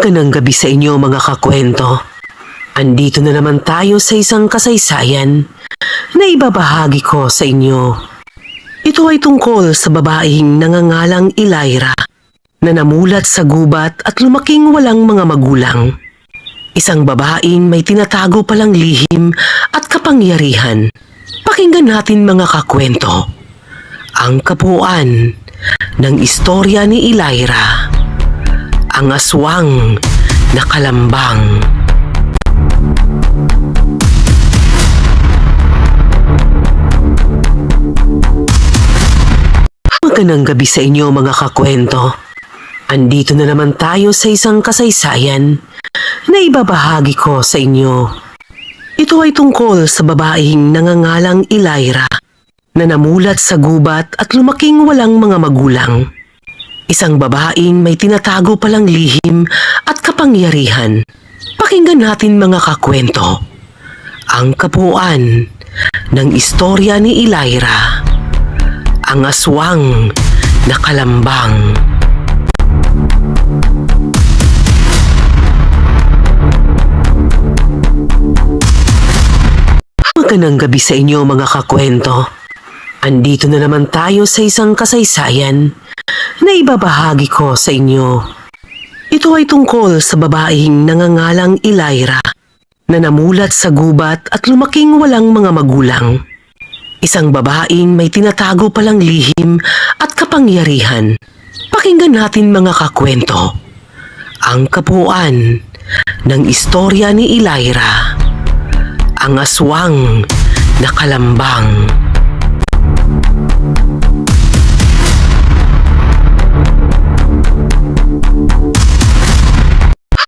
Magandang gabi sa inyo mga kakwento. Andito na naman tayo sa isang kasaysayan na ibabahagi ko sa inyo. Ito ay tungkol sa babaeng nangangalang Elaira na namulat sa gubat at lumaking walang mga magulang. Isang babaeng may tinatago palang lihim at kapangyarihan. Pakinggan natin mga kakwento ang kabuuan ng istorya ni Elaira, ang aswang na kalambang. Magandang gabi sa inyo mga kakwento. Andito na naman tayo sa isang kasaysayan na ibabahagi ko sa inyo. Ito ay tungkol sa babaeng nangangalang Elaira na namulat sa gubat at lumaking walang mga magulang. Isang babaeng may tinatago palang lihim at kapangyarihan. Pakinggan natin mga kakwento ang kabuuan ng istorya ni Elaira, ang aswang na kalambang. Magandang gabi sa inyo mga kakwento. Andito na naman tayo sa isang kasaysayan na ibabahagi ko sa inyo. Ito ay tungkol sa babaeng nangangalang Elaira na namulat sa gubat at lumaking walang mga magulang. Isang babaeng may tinatago palang lihim at kapangyarihan. Pakinggan natin mga kakwento ang kabuuan ng istorya ni Elaira, ang aswang na kalambang.